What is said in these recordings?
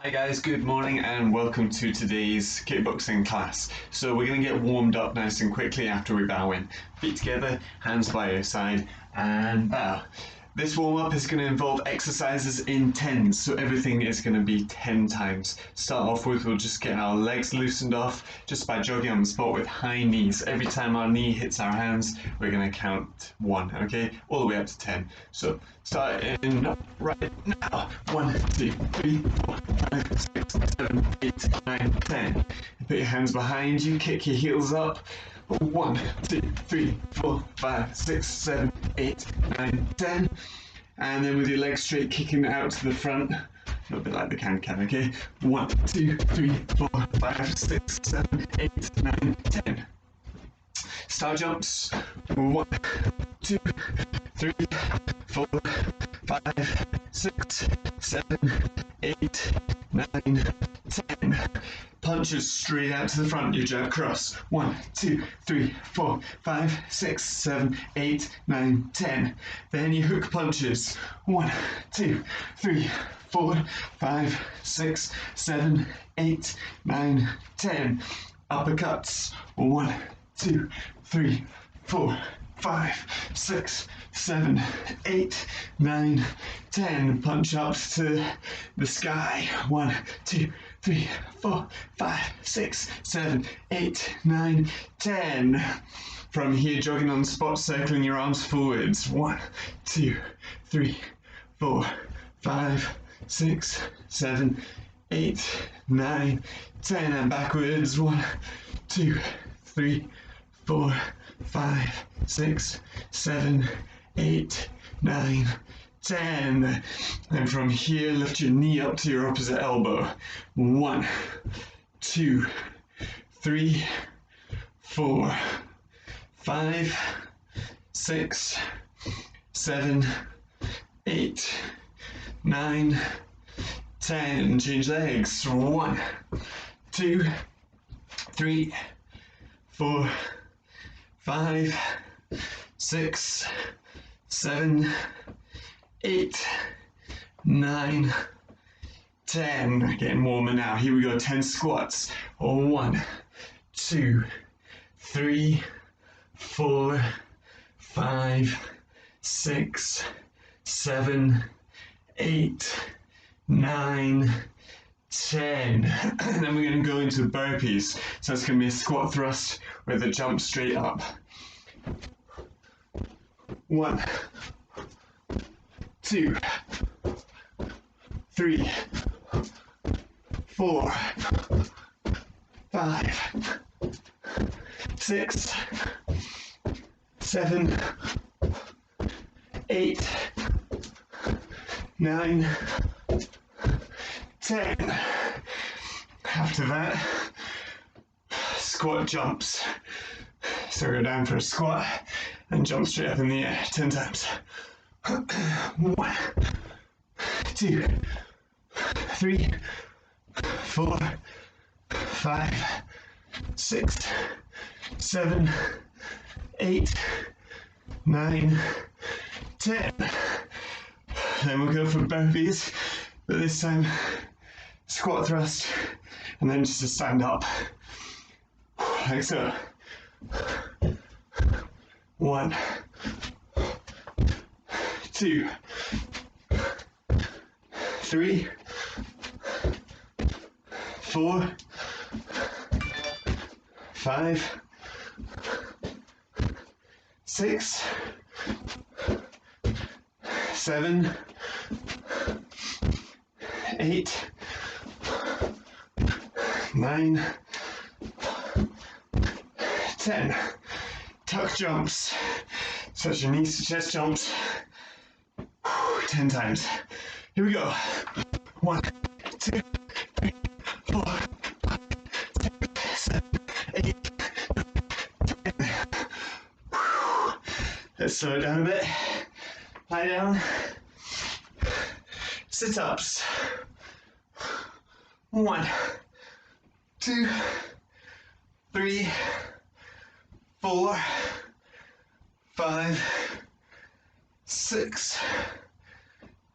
Hi guys, good morning and welcome to today's kickboxing class. So we're going to get warmed up nice and quickly after we bow in. Feet together, hands by your side and bow. This warm-up is going to involve exercises in tens, so everything is going to be 10 times. Start off with, we'll just get our legs loosened off just by jogging on the spot with high knees. Every time our knee hits our hands, we're going to count 1, okay? All the way up to 10. So start in right now. 1, 2, 3, 4, 5, 6, 7, 8, 9, 10. Put your hands behind you, kick your heels up. 1, 2, 3, 4, 5, 6, 7, 8, 9, 10. And then with your legs straight, kicking out to the front. A little bit like the can-can, okay? 1, 2, 3, 4, 5, 6, 7, 8, 9, 10. Star jumps. 1, 2, 3, 4, 5, 6, 7, 8, 9, 10. Punches straight out to the front, you jab cross. 1, 2, 3, 4, 5, 6, 7, 8, 9, 10. Then you hook punches. 1, 2, 3, 4, 5, 6, 7, 8, 9, 10. Uppercuts. 1, 2, 3, 4, 5, 6, 7, 8, 9, 10. Punch up to the sky. 1, 2, 3, 4, 5, 6, 7, 8, 9, 10. From here, jogging on the spot, circling your arms forwards. 1, 2, 3, 4, 5, 6, 7, 8, 9, 10. And backwards. 1, 2, 3, 4, 5, 6, 7, 8, 9, 10. And from here, lift your knee up to your opposite elbow. 1, 2, 3, 4, 5, 6, 7, 8, 9, 10. Change legs. 1, 2, 3, 4, 5, 6, 7, 8, 9, 10. Getting warmer now. Here we go. 10 squats. 1, 2, 3, 4, 5, 6, 7, 8, 9, 10. And then we're going to go into burpees. So it's going to be a squat thrust with a jump straight up. 1, 2, 3, 4, 5, 6, 7, 8, 9, 10. After that, squat jumps. So go down for a squat and jump straight up in the air 10 times. 1, 2, 3, 4, 5, 6, 7, 8, 9, 10. Then we'll go for burpees, but this time squat thrust and then just a stand up. Like so. 1, 2, 3, 4, 5, 6, 7, 8, 9, 10. Tuck jumps, such your knees to chest jumps. 10 times. Here we go. 1, 2, 3, 4, 5, 6, 7, 8, 9, 10. Let's slow it down a bit. Lie down. Sit-ups. 1, 2, 3, 4, 5, 6,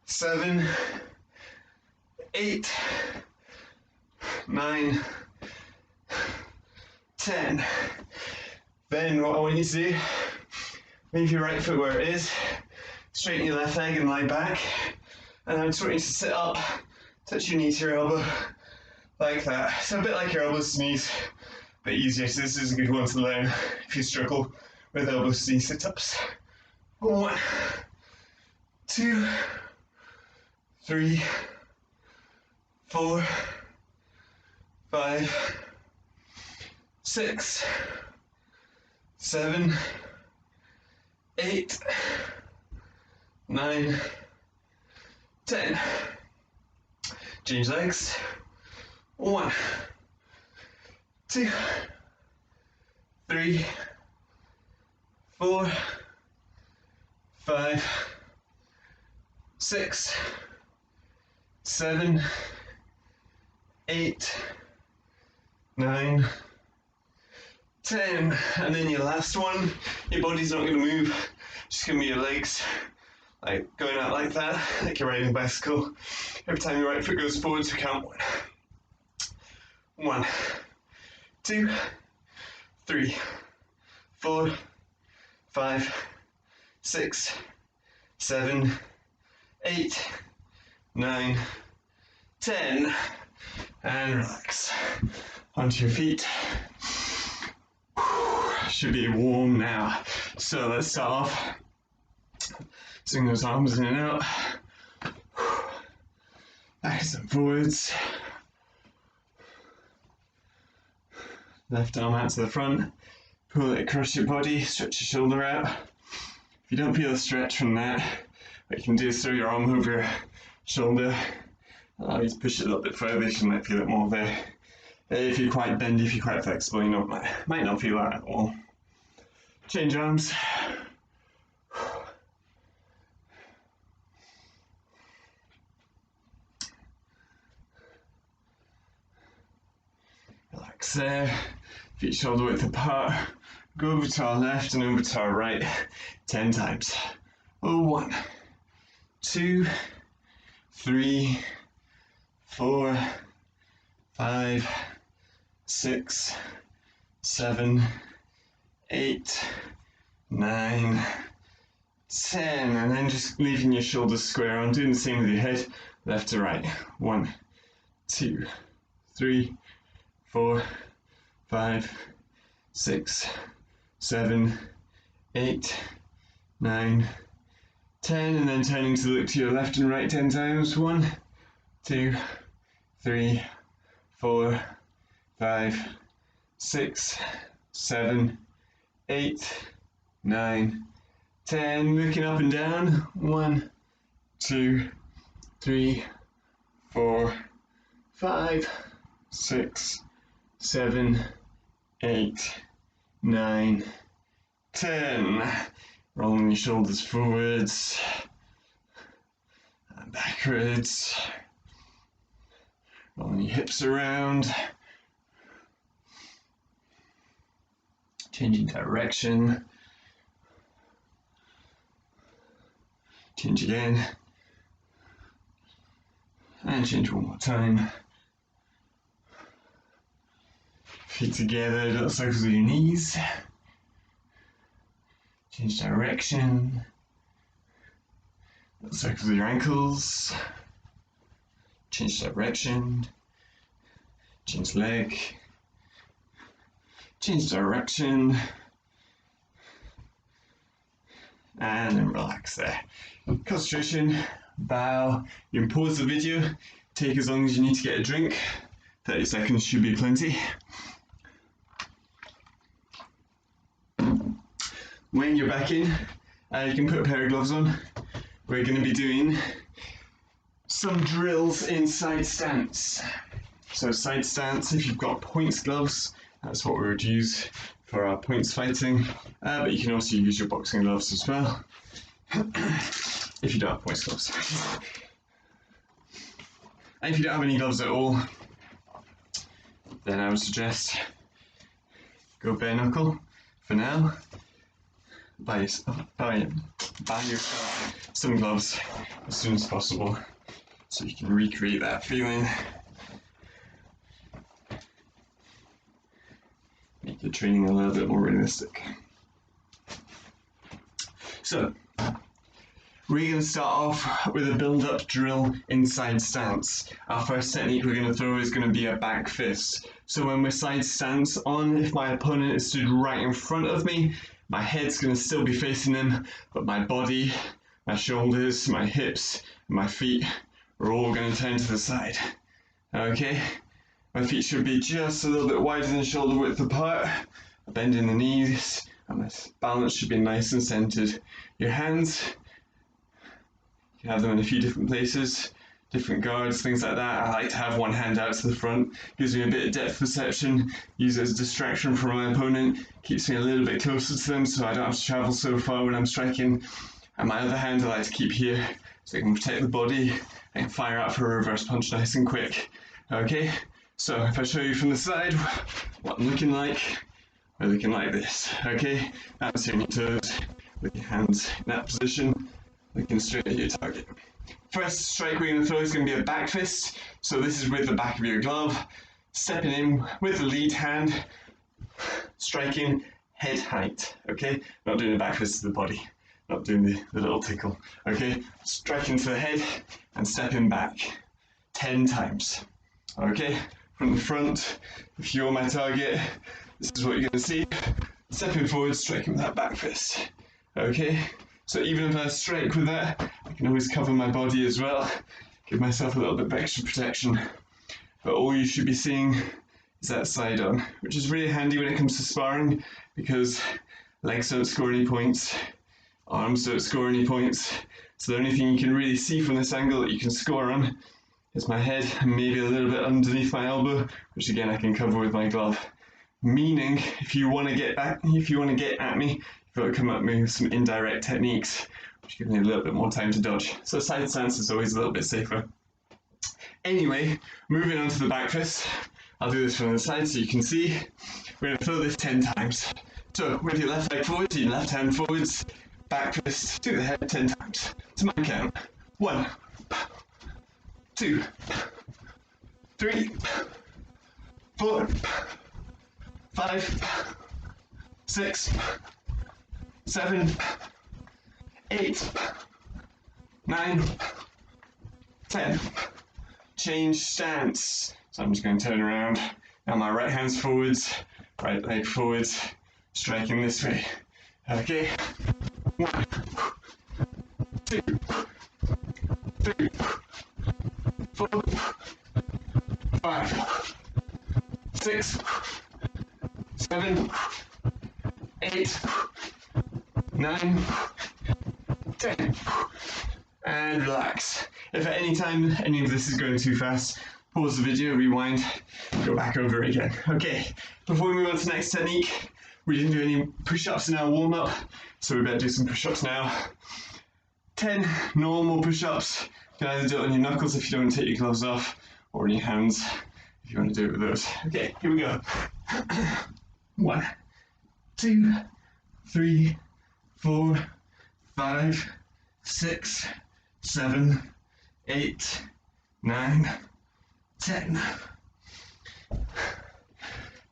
7, 8, 9, 10. Then what I want you to do, leave your right foot where it is, straighten your left leg and lie back, and I just want you to sit up, touch your knee to your elbow, like that. So a bit like your elbows to knees, but easier. So this is a good one to learn if you struggle with elbows to knee sit-ups. 1, 2, 3, 4, 5, 6, 7, 8, 9, 10. Change legs. 1, 2, 3, 4, 5, 6, 7, 8, 9, 10. And then your last one, your body's not going to move, just going to be your legs, like going out like that, like you're riding a bicycle. Every time your right foot goes forward, so count 1. 1, 2, 3, 4, 5, 6, 7, 8, 9, 10. And relax. Onto your feet. Should be warm now. So let's start off. Swing those arms in and out. Backwards and forwards. Left arm out to the front. Pull it across your body. Stretch your shoulder out. If you don't feel a stretch from that, what you can do is throw your arm over your shoulder. Allow you to push it a little bit further. You might feel it more there. If you're quite bendy, if you're quite flexible, you might not feel that at all. Change arms. Relax there. Feet shoulder width apart. Go over to our left and over to our right 10 times. 1, 2, 3, 4, 5, 6, 7, 8, 9, 10. And then just leaving your shoulders square on, doing the same with your head, left to right. 1, 2, 3, 4, 5, 6, 7, 8, 9, 10. And then turning to look to your left and right 10 times. 1, 2, 3, 4, 5, 6, 7, 8, 9, 10. Looking up and down. 1, 2, 3, 4, 5, 6, 7, 8, 9, 10. Rolling your shoulders forwards and backwards. Rolling your hips around. Changing direction. Change again. And change one more time. Feet together, little circles with your knees. Change direction. Little circles with your ankles. Change direction. Change leg. Change direction. And then relax there. Concentration, bow. You can pause the video, take as long as you need to get a drink. 30 seconds should be plenty. When you're back in, you can put a pair of gloves on. We're going to be doing some drills in side stance. So side stance, if you've got points gloves, that's what we would use for our points fighting. But you can also use your boxing gloves as well, if you don't have points gloves. And if you don't have any gloves at all, then I would suggest go bare knuckle for now. Buy yourself some gloves as soon as possible so you can recreate that feeling make your training a little bit more realistic. So, we're going to start off with a build-up drill in side stance. Our first technique we're going to throw is going to be a back fist. So when we're side stance on, if my opponent is stood right in front of me, my head's going to still be facing them, but my body, my shoulders, my hips, and my feet are all going to turn to the side. Okay? My feet should be just a little bit wider than shoulder width apart, bending the knees, and my balance should be nice and centered. Your hands, you can have them in a few different places, different guards, things like that. I like to have one hand out to the front, gives me a bit of depth perception, use it as a distraction from my opponent, keeps me a little bit closer to them so I don't have to travel so far when I'm striking. And my other hand I like to keep here so I can protect the body and fire out for a reverse punch nice and quick. Okay, so if I show you from the side what I'm looking like, we're looking like this. Okay, that's on your toes with your hands in that position, looking straight at your target. First strike we're going to throw is going to be a back fist. So this is with the back of your glove, stepping in with the lead hand, striking head height. Okay, not doing a back fist to the body, not doing the little tickle. Okay, striking to the head and stepping back 10 times. Okay, from the front, if you're my target, this is what you're going to see. Stepping forward, striking with that back fist. Okay, so even if I strike with that, I can always cover my body as well, give myself a little bit of extra protection. But all you should be seeing is that side on, which is really handy when it comes to sparring, because legs don't score any points, arms don't score any points, so the only thing you can really see from this angle that you can score on is my head and maybe a little bit underneath my elbow, which again I can cover with my glove. Meaning, if you want to get at me, you've got to come at me with some indirect techniques, which give me a little bit more time to dodge. So side stance is always a little bit safer. Anyway, moving on to the back fist. I'll do this from the side so you can see. We're going to throw this 10 times. So with your left leg forwards, your left hand forwards, back fist to the head 10 times. To my count. 1, 2, 3, 4, 5, 6, 7, 8, 9, 10. Change stance. So I'm just going to turn around. Now my right hand's forwards, right leg forwards, striking this way. Okay. 1, 2, 3, 4, 5, 6, 7, 8, 9, 10. And relax. If at any time any of this is going too fast, pause the video, rewind, go back over it again. Okay, before we move on to the next technique, we didn't do any push-ups in our warm-up, so we better do some push-ups now. 10 normal push-ups. You can either do it on your knuckles if you don't want to take your gloves off, or on your hands if you want to do it with those. Okay, here we go. 1, 2, 3, 4, 5, 6, 7, 8, 9, 10.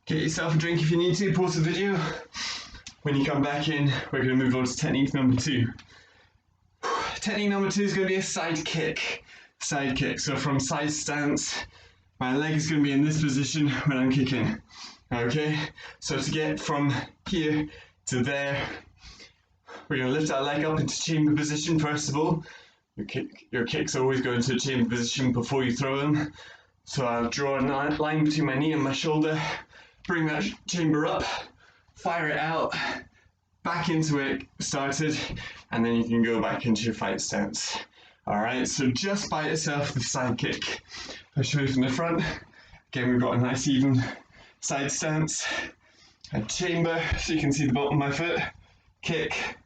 Get yourself a drink if you need to, pause the video. When you come back in, we're going to move on to technique number 2. Technique number 2 is going to be a side kick. Side kick. So from side stance, my leg is going to be in this position when I'm kicking. Okay? So to get from here to there, we're going to lift our leg up into chamber position first of all. Your kicks always go into a chamber position before you throw them. So I'll draw a line between my knee and my shoulder, bring that chamber up, fire it out, back into where it started, and then you can go back into your fight stance. Alright, so just by itself, the side kick. I'll show you from the front. Again, we've got a nice even side stance, a chamber, so you can see the bottom of my foot, kick,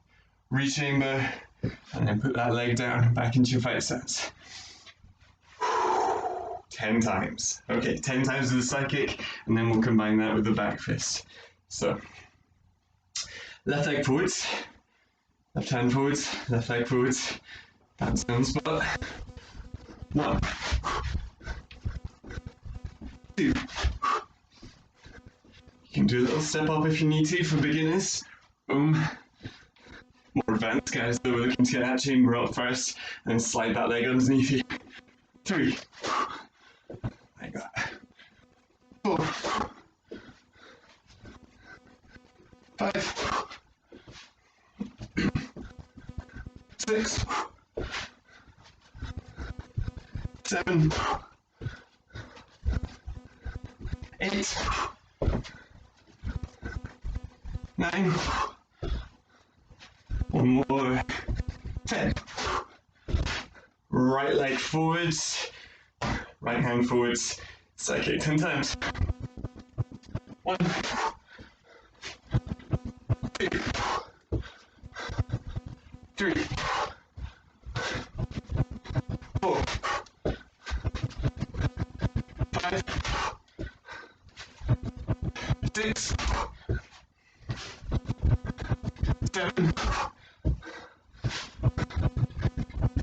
re-chamber, and then put that leg down, back into your fight stance. 10 times. Okay, 10 times with the side kick, and then we'll combine that with the back fist. So, left leg forwards, left hand forwards, left leg forwards, bounce down the spot. 1, 2. You can do a little step up if you need to for beginners. Boom. More advanced guys, though, we're looking to get that chamber up first and then slide that leg underneath you. 3. Like that. 4. 5. 6. 7. 8. 9. One more. 10. Right leg forwards. Right hand forwards. Sidekick 10 times. 1. 2. 3. 4. 5. 6. 7.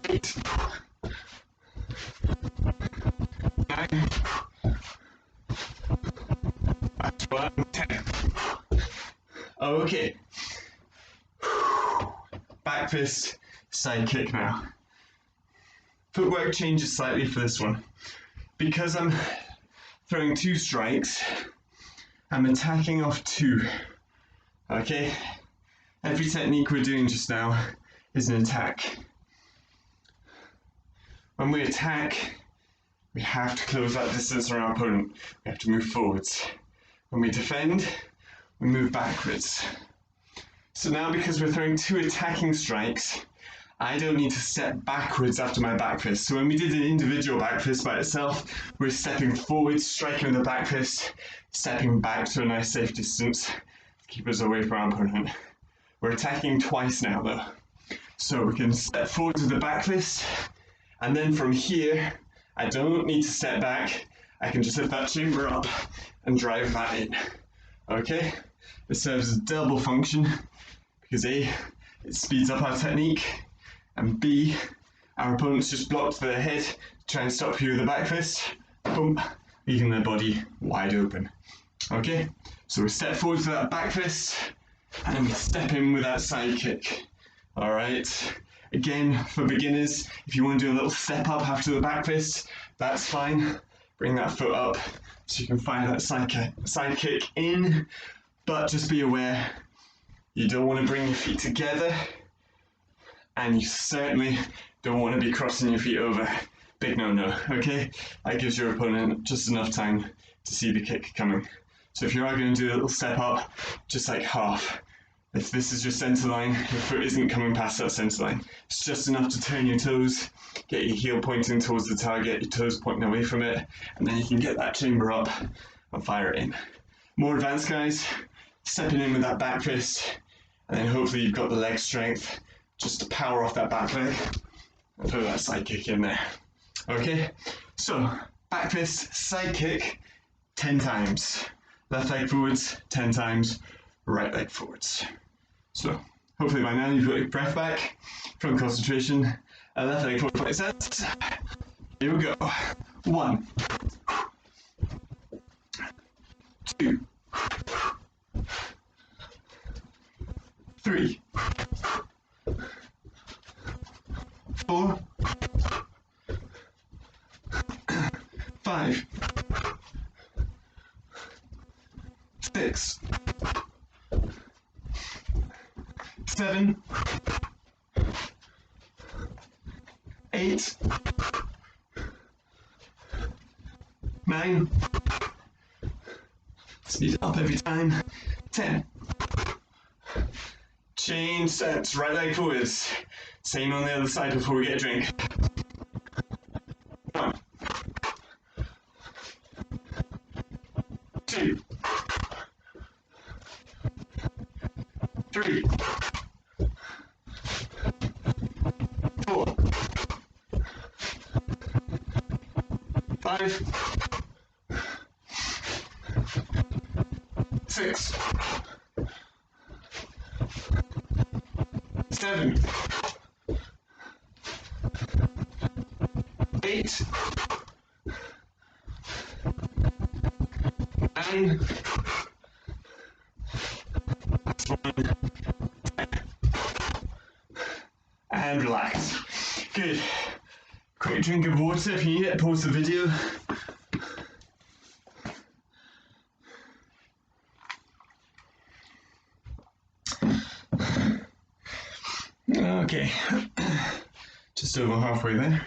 8. 9. That's 1. 10. Okay. Back fist, side kick now. Footwork changes slightly for this one. Because I'm throwing 2 strikes, I'm attacking off 2. Okay? Every technique we're doing just now is an attack. When we attack, we have to close that distance from our opponent. We have to move forwards. When we defend, we move backwards. So now because we're throwing 2 attacking strikes, I don't need to step backwards after my back fist. So when we did an individual back fist by itself, we're stepping forwards, striking with the back fist, stepping back to a nice safe distance to keep us away from our opponent. We're attacking twice now though. So we can step forward with the back fist, and then from here, I don't need to step back. I can just lift that chamber up and drive that in. Okay? It serves a double function because A, it speeds up our technique, and B, our opponent's just blocked their head to try and stop you with the back fist, boom, leaving their body wide open. Okay? So we step forward to that back fist, and then we step in with that side kick. Alright? Again, for beginners, if you want to do a little step up after the back fist, that's fine. Bring that foot up so you can find that side kick in, but just be aware, you don't want to bring your feet together, and you certainly don't want to be crossing your feet over. Big no-no, okay? That gives your opponent just enough time to see the kick coming. So if you are going to do a little step up, just like half. If this is your centre line, your foot isn't coming past that centre line. It's just enough to turn your toes, get your heel pointing towards the target, your toes pointing away from it, and then you can get that chamber up and fire it in. More advanced guys, stepping in with that back fist, and then hopefully you've got the leg strength just to power off that back leg and throw that side kick in there. Okay, so back fist, side kick, 10 times. Left leg forwards, 10 times. Right leg forwards. So hopefully by now you've got your breath back from concentration. Left leg forward 20 sets. Here we go. 1, 2, 3, 4, 5, 6, 7, 8, 9, speed up every time, 10. Change sets, right leg forwards. Same on the other side before we get a drink. 1, 2, 3, 4, 5, 6, 7, 8, 9, And relax. Good. Quick drink of water if you need it, pause the video. Okay, just over halfway there.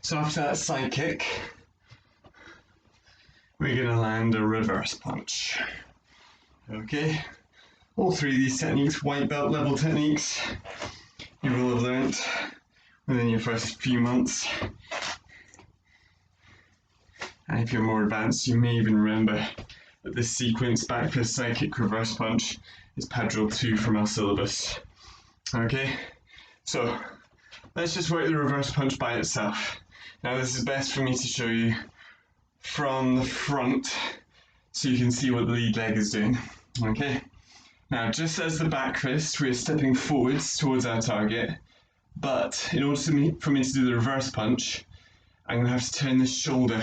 So after that side kick, we're going to land a reverse punch. Okay, all three of these techniques, white belt level techniques, you will have learnt within your first few months. And if you're more advanced, you may even remember that this sequence, Backfist, Sidekick, Reverse Punch, is pad drill 2 from our syllabus. Okay, so let's just work the reverse punch by itself. Now this is best for me to show you from the front so you can see what the lead leg is doing. Okay, now just as the back fist, we're stepping forwards towards our target, but in order for me to do the reverse punch, I'm going to have to turn this shoulder,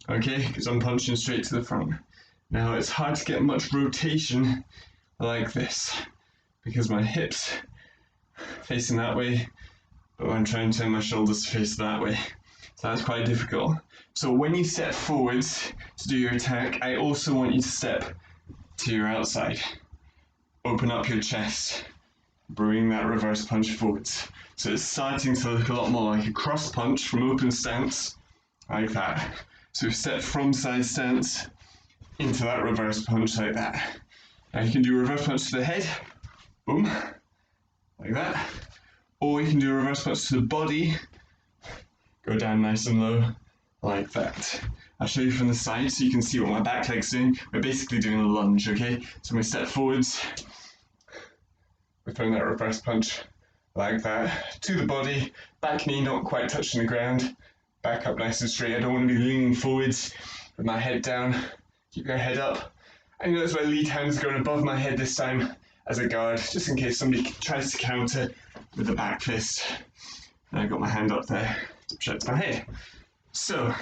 okay, because I'm punching straight to the front. Now it's hard to get much rotation like this because my hips facing that way, but I'm trying to turn my shoulders to face that way. So that's quite difficult. So when you step forwards to do your attack, I also want you to step to your outside. Open up your chest, bring that reverse punch forwards. So it's starting to look a lot more like a cross punch from open stance, like that. So step from side stance into that reverse punch like that. Now you can do a reverse punch to the head, boom, like that. Or you can do a reverse punch to the body, go down nice and low, like that. I'll show you from the side so you can see what my back leg's doing. We're basically doing a lunge, okay? So we step forwards, we're throwing that reverse punch like that to the body, back knee not quite touching the ground, back up nice and straight. I don't want to be leaning forwards with my head down. Keep your head up. And notice my lead hand is going above my head this time as a guard, just in case somebody tries to counter with the back fist. And I've got my hand up there to protect my head. So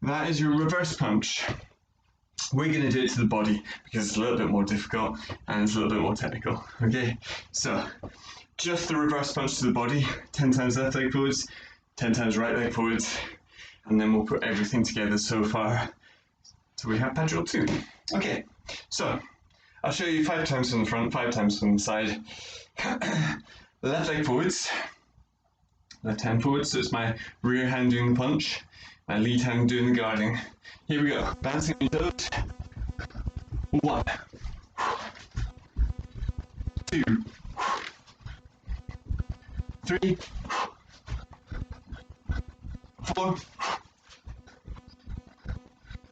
that is your reverse punch. We're going to do it to the body because it's a little bit more difficult and it's a little bit more technical. Okay, so just the reverse punch to the body, 10 times left leg forwards, 10 times right leg forwards, and then we'll put everything together so far till we have pad drill 2. Okay, so I'll show you 5 times from the front, 5 times from the side. Left leg forwards, left hand forwards, so it's my rear hand doing the punch, my lead hand doing the guarding. Here we go, bouncing on your toes. 1, 2, 3, 4,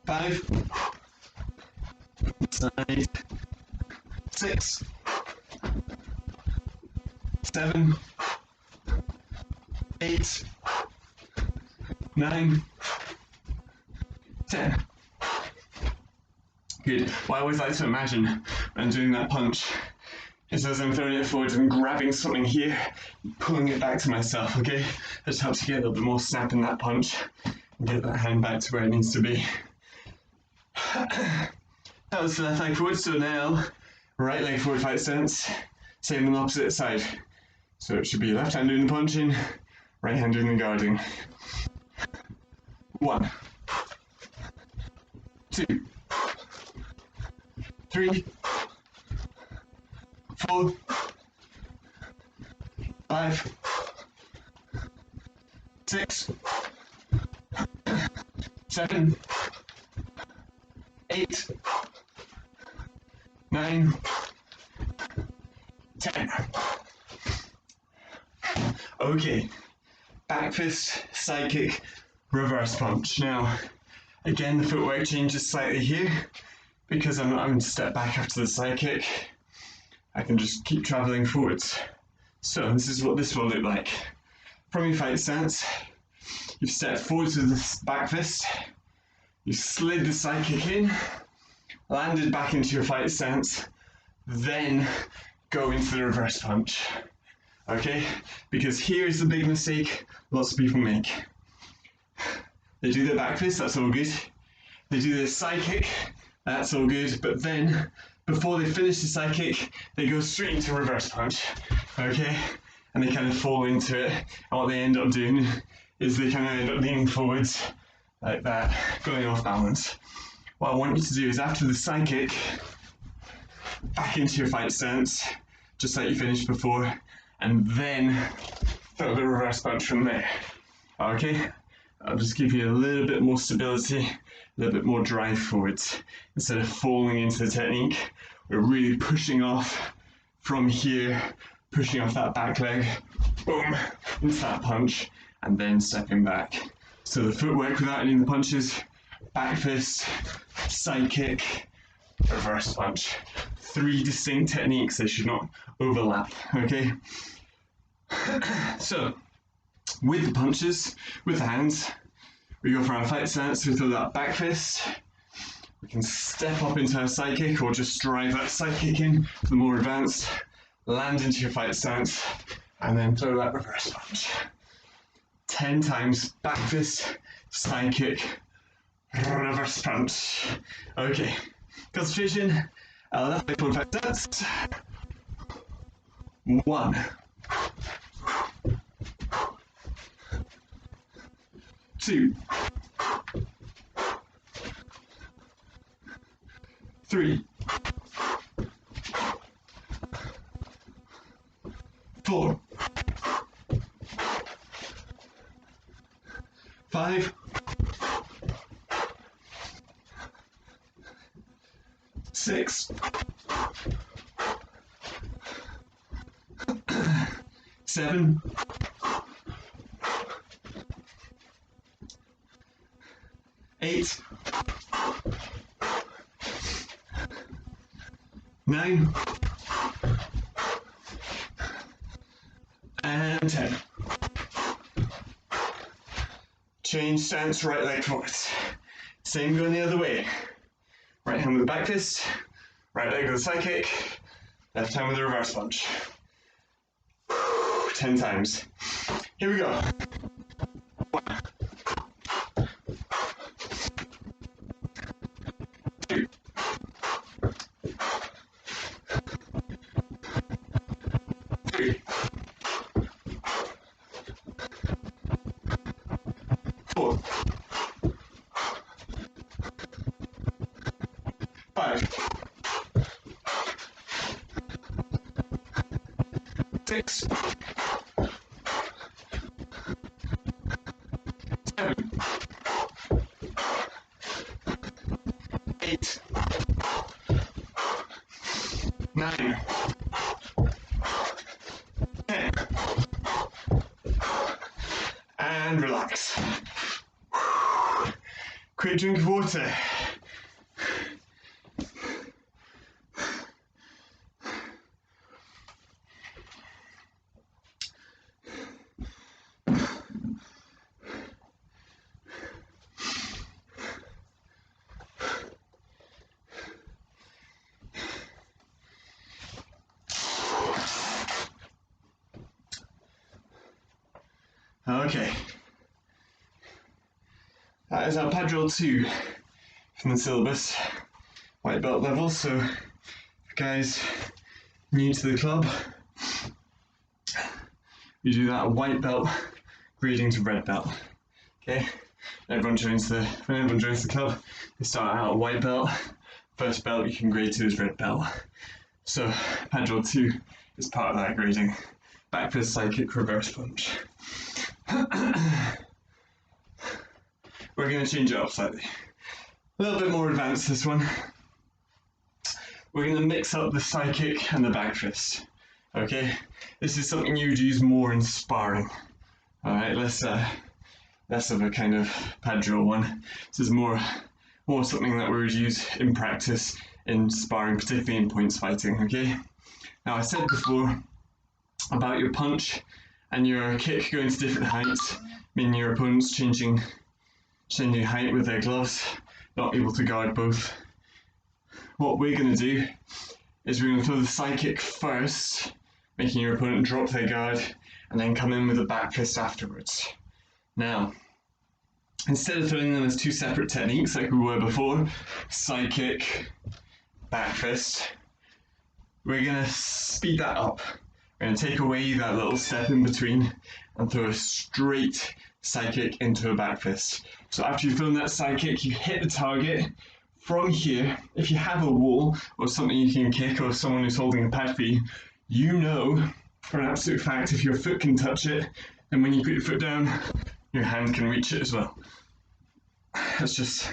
5, side, 6, 7, 8, 9, 10. Good. What I always like to imagine when I'm doing that punch is as I'm throwing it forward and grabbing something here, pulling it back to myself, okay? That just helps you get a little bit more snap in that punch and get that hand back to where it needs to be. That was the left leg forward, so now right leg forward fight stance, same on the opposite side. So it should be left hand doing the punching, right hand doing the guarding. 1, 2, 3, 4, 5, 6, 7, 8, 9, 10. Okay, back fist, side kick, reverse punch. Now, again, the footwork changes slightly here because I'm not having to step back after the side kick. I can just keep traveling forwards. So this is what this will look like. From your fight stance, you've stepped forwards with the back fist, you slid the side kick in, landed back into your fight stance, then go into the reverse punch. Okay? Because here's the big mistake lots of people make. They do their back fist, that's all good. They do their side kick, that's all good. But then, before they finish the side kick, they go straight into reverse punch, okay? And they kind of fall into it. And what they end up doing is they kind of end up leaning forwards like that, going off balance. What I want you to do is after the side kick, back into your fight stance, just like you finished before, and then throw the reverse punch from there. Okay? I'll just give you a little bit more stability, a little bit more drive forwards. Instead of falling into the technique, we're really pushing off from here, pushing off that back leg, boom, into that punch, and then stepping back. So the footwork without any of the punches, back fist, side kick, reverse punch. 3 distinct techniques, they should not overlap, okay? So, with the punches, with the hands, we go for our fight stance, we throw that back fist, we can step up into our side kick or just drive that side kick in for the more advanced, land into your fight stance, and then throw that reverse punch. 10 times, back fist, side kick, reverse punch. Okay, concentration, left leg forward fight stance. 1. 2. 3. 4. 5. 6. 7. 8. 9. And 10. Change stance, right leg forwards. Same going the other way. Right hand with the back fist, right leg with the side kick, left hand with the reverse punch. 10 times. Here we go. 1. 2. 3. 4. 5. 6. 7. 8. 9. 10. And relax. Quick drink of water. Okay, that is our pad drill 2 from the syllabus, white belt level. So, guys new to the club, you do that white belt grading to red belt. Okay, when everyone joins the club, they start out at white belt. First belt you can grade to is red belt. So, pad drill 2 is part of that grading. Back fist, side kick, reverse punch. We're going to change it up slightly. A little bit more advanced this one. We're going to mix up the side kick and the back fist. Okay? This is something you would use more in sparring. Alright, less of a kind of pad drill one. This is more something that we would use in practice in sparring, particularly in points fighting, okay? Now I said before about your punch and your kick going to different heights, meaning your opponent's changing height with their gloves, not able to guard both. What we're going to do is we're going to throw the side kick first, making your opponent drop their guard, and then come in with a back fist afterwards. Now, instead of throwing them as two separate techniques like we were before, Sidekick, Backfist, we're going to speed that up. We're going to take away that little step in between and throw a straight Sidekick into a Backfist. So after you've thrown that Sidekick, you hit the target from here. If you have a wall or something you can kick or someone who's holding a pad for you, you know for an absolute fact if your foot can touch it, then when you put your foot down, your hand can reach it as well. That's just,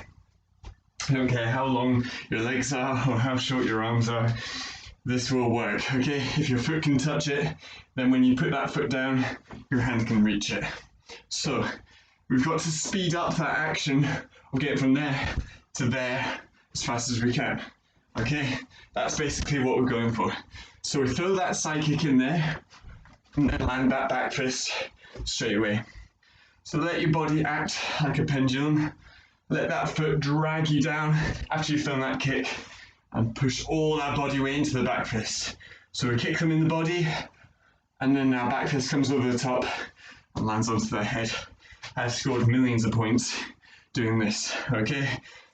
I don't care how long your legs are or how short your arms are, this will work, okay? If your foot can touch it, then when you put that foot down, your hand can reach it. So we've got to speed up that action or get from there to there as fast as we can, okay? That's basically what we're going for. So we throw that Sidekick in there and then land that back fist straight away. So let your body act like a pendulum. Let that foot drag you down after you've thrown that kick and push all our body weight into the back fist. So we kick them in the body and then our back fist comes over the top and lands onto their head. I've scored millions of points doing this, okay?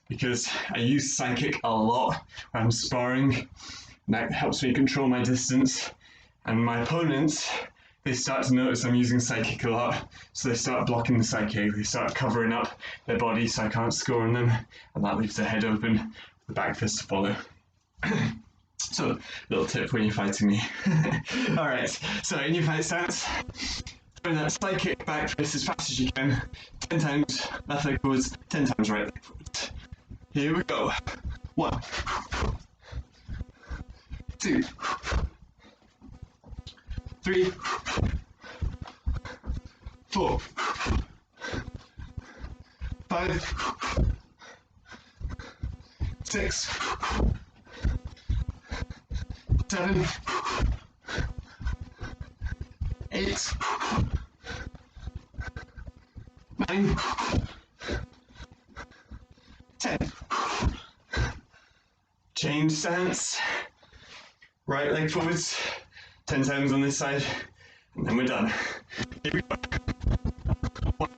Because I use Sidekick a lot when I'm sparring. That helps me control my distance. And my opponents, they start to notice I'm using Sidekick a lot, so they start blocking the Sidekick. They start covering up their body so I can't score on them, and that leaves the head open for the back fist to follow. So, little tip when you're fighting me. Alright, so in your fight stance, throw that Sidekick back fist as fast as you can, 10 times left leg forwards, 10 times right leg forwards. Here we go. 1, 2, 3, 4, 5, 6, 7, 8, 9, 10. Change stance. Right leg forwards, 10 times on this side, and then we're done. Here we go. 1,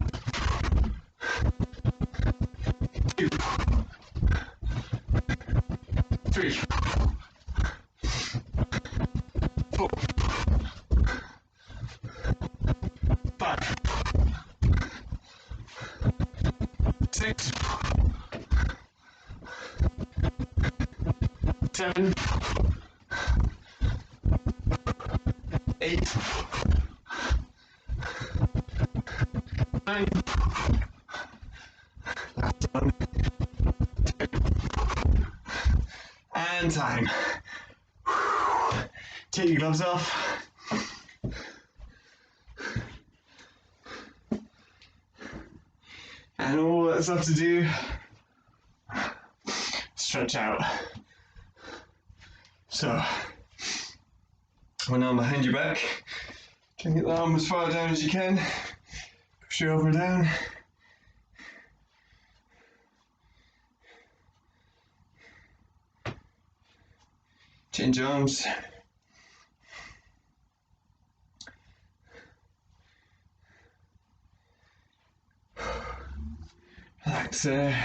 2, 3, 4, 5, 6, 7, 8, 9, last one, 10, and time. Take your gloves off. And all that's left to do, stretch out. So, one arm behind your back, try and get the arm as far down as you can, push your elbow down. Change arms. Relax there,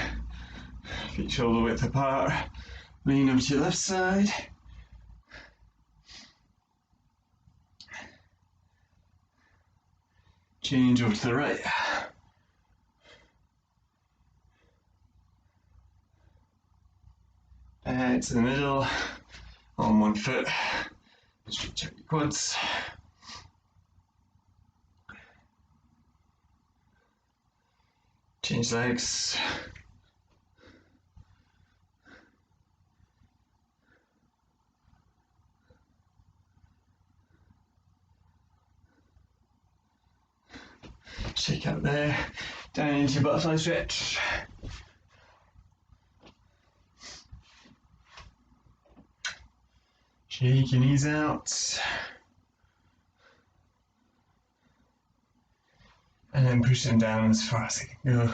feet shoulder width apart, lean over to your left side. Change over to the right. Back to the middle, on one foot, stretch out your quads. Change legs. Shake out there, down into your butterfly stretch. Shake your knees out. And then push them down as far as they can go.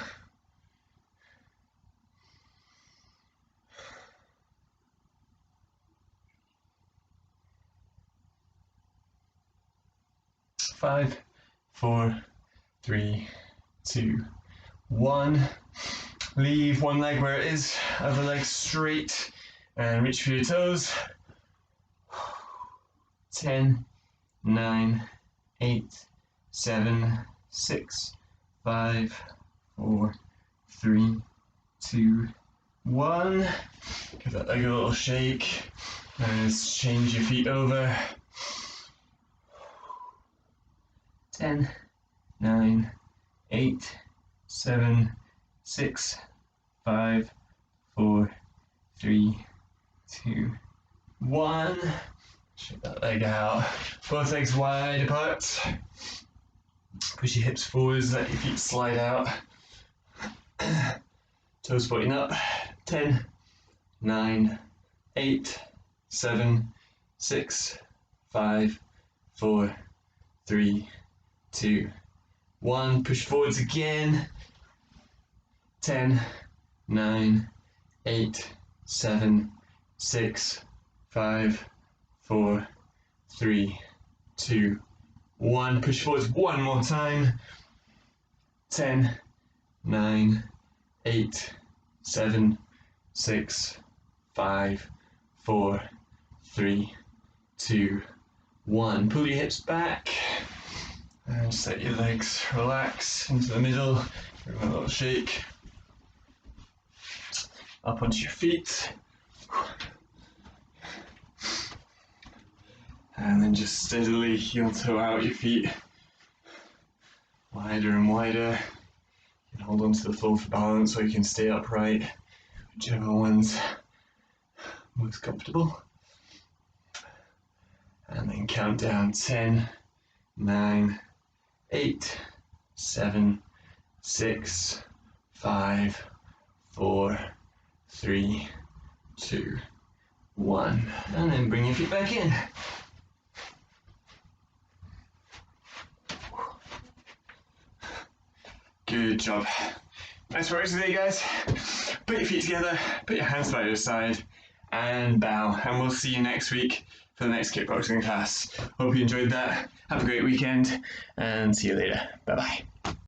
Five, 4, 3, 2, 1. Leave one leg where it is, other leg straight, and reach for your toes. 10, 9, 8, 7, 6, 5, 4, 3, 2, 1. Give that leg a little shake. And let's change your feet over. 10, 9, 8, 7, 6, 5, 4, 3, 2, 1. Shake that leg out. Both legs wide apart. Push your hips forwards, let your feet slide out. Toes pointing up. 10, 9, 8, 7, 6, 5, 4, 3, 2, 1. Push forwards again. 10, 9, 8, 7, 6, 5, 4, 3, 2, 1. Push forwards one more time. 10, 9, 8, 7, 6, 5, 4, 3, 2, 1. Pull your hips back and just let your legs relax into the middle. Give them a little shake. Up onto your feet. And then just steadily heel toe out your feet. Wider and wider. You can hold onto the floor for balance, or you can stay upright, whichever one's most comfortable. And then count down 10, 9, 8, 7, 6, 5, 4, 3, 2, 1. And then bring your feet back in. Good job. Nice work today, guys. Put your feet together, put your hands by your side, and bow. And we'll see you next week for the next kickboxing class. Hope you enjoyed that. Have a great weekend, and see you later. Bye-bye.